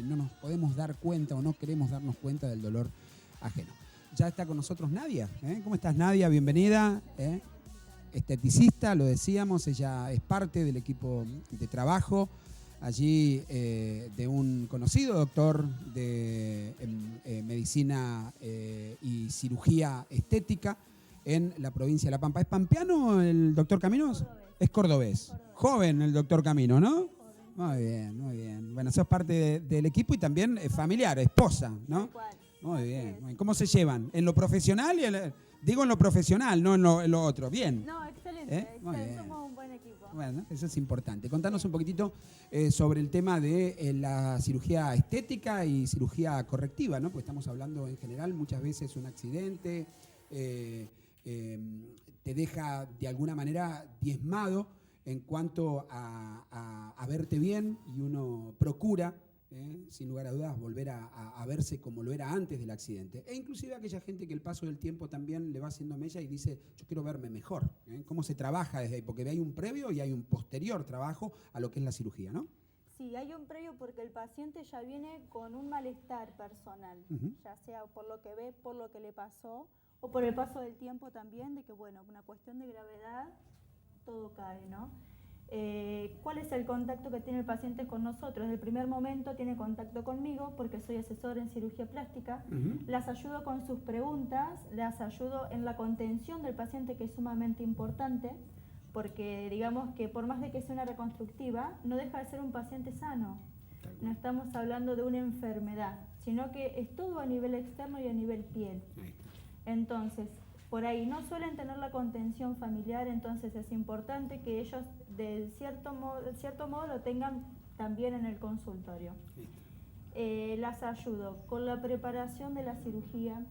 no nos podemos dar cuenta o no queremos darnos cuenta del dolor ajeno. Ya está con nosotros Nadia. ¿Cómo estás, Nadia? Bienvenida. Esteticista, lo decíamos, ella es parte del equipo de trabajo allí de un conocido doctor de medicina y cirugía estética en la provincia de La Pampa. ¿Es pampeano el doctor Caminos? Cordobés. Es cordobés. Joven el doctor Camino, ¿no? Joven. Muy bien, muy bien. Bueno, sos parte del equipo y también familiar, esposa, ¿no? Tal cual. Muy bien, muy bien. ¿Cómo se llevan? ¿En lo profesional? Digo en lo profesional, no en lo otro. Bien. No, excelente. Muy bien. Somos un buen equipo. Bueno, eso es importante. Contanos un poquitito sobre el tema de la cirugía estética y cirugía correctiva, ¿no? Porque estamos hablando en general, muchas veces un accidente te deja de alguna manera diezmado en cuanto a verte bien y uno procura, sin lugar a dudas, volver a verse como lo era antes del accidente. E inclusive aquella gente que el paso del tiempo también le va haciendo mella y dice, yo quiero verme mejor. ¿Cómo se trabaja desde ahí? Porque hay un previo y hay un posterior trabajo a lo que es la cirugía, ¿no? Sí, hay un previo porque el paciente ya viene con un malestar personal, ya sea por lo que ve, por lo que le pasó, o por el paso del tiempo también, de que, bueno, una cuestión de gravedad, todo cae, ¿no? ¿Cuál es el contacto que tiene el paciente con nosotros? Desde el primer momento tiene contacto conmigo porque soy asesor en cirugía plástica. Las ayudo con sus preguntas, las ayudo en la contención del paciente, que es sumamente importante, porque digamos que por más de que sea una reconstructiva, no deja de ser un paciente sano. No estamos hablando de una enfermedad, sino que es todo a nivel externo y a nivel piel. Entonces, por ahí no suelen tener la contención familiar, entonces es importante que ellos de cierto modo lo tengan también en el consultorio. Las ayudo con la preparación de la cirugía,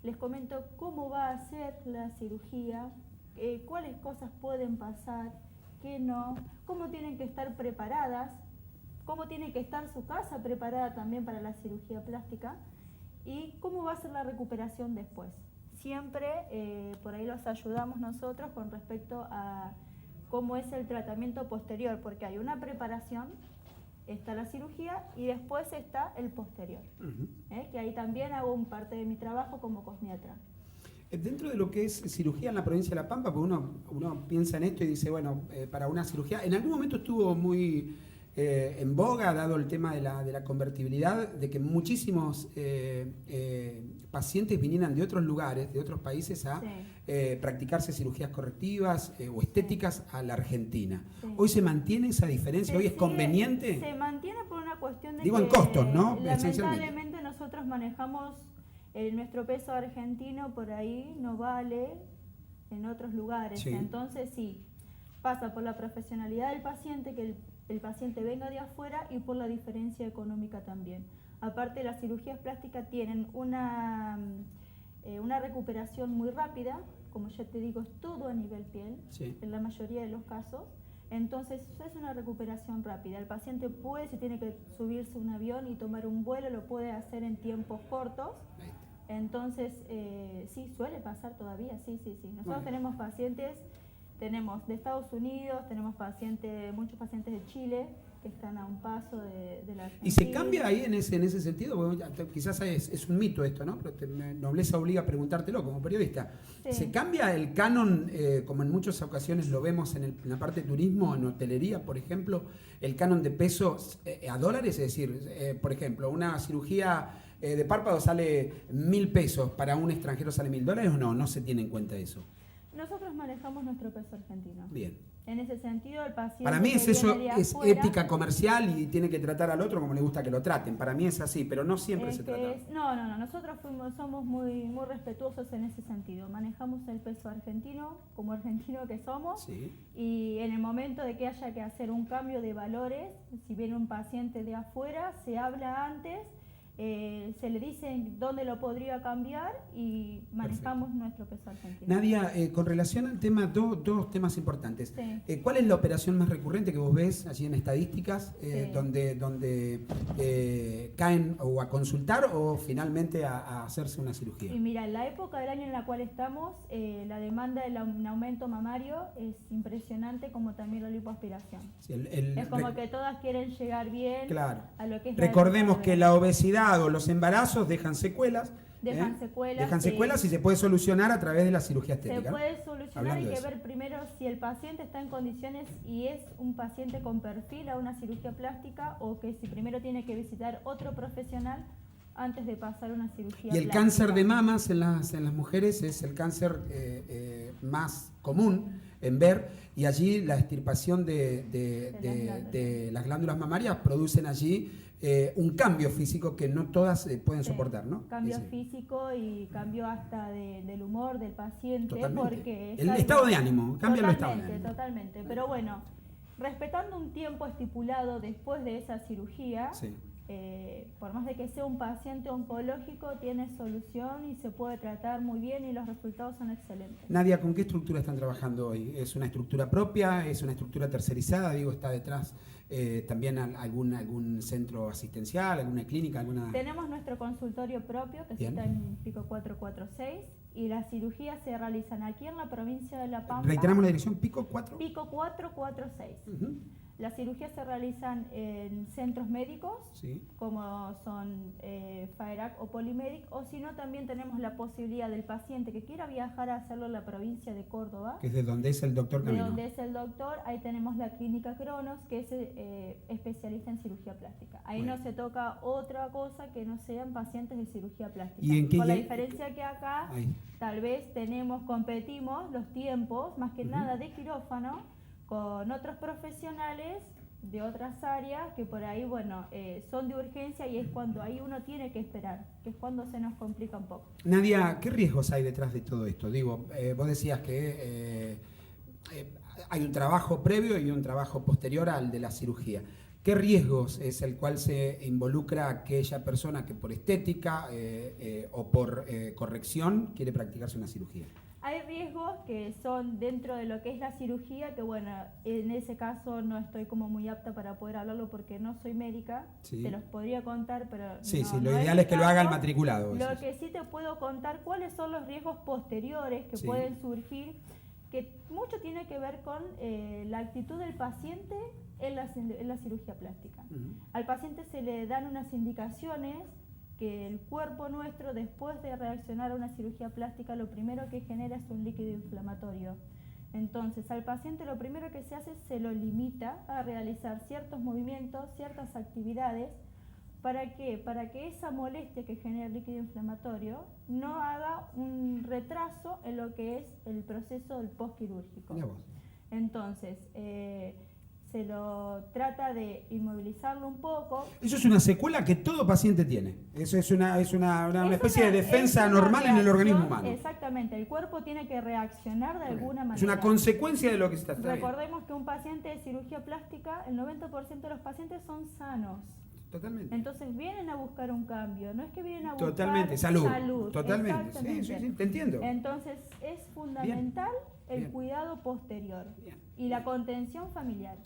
les comento cómo va a ser la cirugía, cuáles cosas pueden pasar, qué no, cómo tienen que estar preparadas, cómo tiene que estar su casa preparada también para la cirugía plástica y cómo va a ser la recuperación después. Siempre por ahí los ayudamos nosotros con respecto a cómo es el tratamiento posterior, porque hay una preparación, está la cirugía y después está el posterior, que ahí también hago un parte de mi trabajo como cosmiatra. Dentro de lo que es cirugía en la provincia de La Pampa, porque uno piensa en esto y dice, bueno, para una cirugía, en algún momento estuvo muy en boga, dado el tema de la convertibilidad, de que muchísimos pacientes vinieran de otros lugares, de otros países, a practicarse cirugías correctivas o estéticas a la Argentina. Sí. ¿Hoy se mantiene esa diferencia? ¿Hoy es conveniente? Se mantiene por una cuestión de Digo, en costos, ¿no? Lamentablemente nosotros manejamos nuestro peso argentino, por ahí no vale en otros lugares. Sí. Entonces sí, pasa por la profesionalidad del paciente, que el paciente venga de afuera, y por la diferencia económica también. Aparte, las cirugías plásticas tienen una recuperación muy rápida, como ya te digo, es todo a nivel piel, en la mayoría de los casos. Entonces es una recuperación rápida. El paciente puede, si tiene que subirse a un avión y tomar un vuelo, lo puede hacer en tiempos cortos. Entonces sí, suele pasar todavía, sí. Nosotros tenemos pacientes, tenemos de Estados Unidos, tenemos muchos pacientes de Chile, que están a un paso de la Argentina. ¿Y se cambia ahí en ese sentido? Bueno, quizás es un mito esto, ¿no? Pero nobleza obliga a preguntártelo como periodista. Sí. ¿Se cambia el canon, como en muchas ocasiones lo vemos en la parte de turismo, en hotelería, por ejemplo, el canon de pesos a dólares? Es decir, por ejemplo, una cirugía de párpado sale 1.000 pesos, ¿para un extranjero sale $1.000 o no? No se tiene en cuenta eso. Nosotros manejamos nuestro peso argentino. Bien. En ese sentido, el paciente... Para mí es ética comercial y tiene que tratar al otro como le gusta que lo traten. Para mí es así, pero no siempre se trata. No. Nosotros somos muy respetuosos en ese sentido. Manejamos el peso argentino como argentino que somos. Sí. Y en el momento de que haya que hacer un cambio de valores, si viene un paciente de afuera, se habla antes se le dice dónde lo podría cambiar y manejamos nuestro peso argentino. Nadia, con relación al tema, dos temas importantes. Sí. ¿Cuál es la operación más recurrente que vos ves allí en estadísticas, Sí. donde caen o a consultar o finalmente a hacerse una cirugía? Y mira, en la época del año en la cual estamos, la demanda del aumento mamario es impresionante, como también la lipoaspiración. Sí, Es como que todas quieren llegar bien claro. a lo que es Recordemos la que la obesidad o los embarazos dejan secuelas. Dejan secuelas. Dejan secuelas y se puede solucionar a través de la cirugía estética. Se puede solucionar, Hablando hay de que ver primero si el paciente está en condiciones y es un paciente con perfil a una cirugía plástica o que si primero tiene que visitar otro profesional antes de pasar una cirugía Y el plástica. cáncer de mamas en las mujeres es el cáncer más común en ver, y allí la extirpación de las glándulas mamarias producen allí un cambio físico que no todas pueden soportar, ¿no? Cambio físico y cambio hasta del humor del paciente. Totalmente. Porque El estado de ánimo, cambia el estado de ánimo. Totalmente, pero bueno, respetando un tiempo estipulado después de esa cirugía, Sí. por más de que sea un paciente oncológico, tiene solución y se puede tratar muy bien y los resultados son excelentes. Nadia, ¿con qué estructura están trabajando hoy? ¿Es una estructura propia? ¿Es una estructura tercerizada? Digo, ¿está detrás también algún centro asistencial, alguna clínica? Tenemos nuestro consultorio propio que está en Pico 446 y las cirugías se realizan aquí en la provincia de La Pampa. ¿Reiteramos la dirección? ¿Pico 4? Pico 446. Uh-huh. Las cirugías se realizan en centros médicos, sí, como son FAERAC o Polimedic, o si no, también tenemos la posibilidad del paciente que quiera viajar a hacerlo en la provincia de Córdoba. Que es de donde es el doctor Camino. De donde es el doctor, ahí tenemos la clínica Cronos, que es especialista en cirugía plástica. Ahí no se toca otra cosa que no sean pacientes de cirugía plástica. ¿Y en qué Con la diferencia que acá, ahí tal vez competimos los tiempos, más que nada de quirófano, con otros profesionales de otras áreas que por ahí, bueno, son de urgencia y es cuando ahí uno tiene que esperar, que es cuando se nos complica un poco. Nadia, ¿qué riesgos hay detrás de todo esto? Digo, vos decías que hay un trabajo previo y un trabajo posterior al de la cirugía. ¿Qué riesgos es el cual se involucra aquella persona que por estética o por corrección quiere practicarse una cirugía? Hay riesgos que son dentro de lo que es la cirugía, que bueno, en ese caso no estoy como muy apta para poder hablarlo porque no soy médica, sí, te los podría contar, pero sí, no, sí, lo no ideal es que caso. lo haga el matriculado. Lo que sí te puedo contar, cuáles son los riesgos posteriores que pueden surgir, que mucho tiene que ver con la actitud del paciente en la cirugía plástica. Al paciente se le dan unas indicaciones que el cuerpo nuestro, después de reaccionar a una cirugía plástica, lo primero que genera es un líquido inflamatorio. Entonces, al paciente lo primero que se hace, se lo limita a realizar ciertos movimientos, ciertas actividades. ¿Para qué? Para que esa molestia que genera el líquido inflamatorio no haga un retraso en lo que es el proceso del postquirúrgico. Entonces, se lo trata de inmovilizarlo un poco. Eso es una secuela que todo paciente tiene. Eso es una especie de defensa normal en el organismo humano. Exactamente, el cuerpo tiene que reaccionar de alguna manera. Es una consecuencia de lo que se está haciendo. Recordemos que un paciente de cirugía plástica, el 90% de los pacientes son sanos. Totalmente. Entonces vienen a buscar un cambio, no es que vienen a buscar salud. Totalmente, sí, te entiendo. Entonces es fundamental el cuidado posterior y la contención familiar.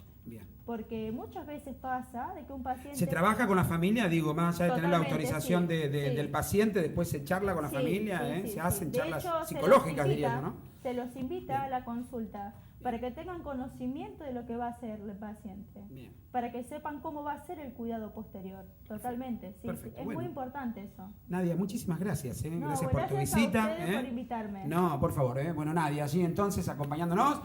Porque muchas veces pasa de que un paciente... ¿Se trabaja con la familia? Digo, más allá de tener la autorización del paciente, después se charla con la familia, se hacen charlas psicológicas, diría yo, ¿no? Se los invita a la consulta para que tengan conocimiento de lo que va a hacer el paciente, para que sepan cómo va a ser el cuidado posterior, totalmente. Sí, perfecto. Es muy importante eso. Nadia, muchísimas gracias. Gracias por tu gracias visita. A ustedes por invitarme. No, por favor. Bueno, Nadia, allí entonces acompañándonos.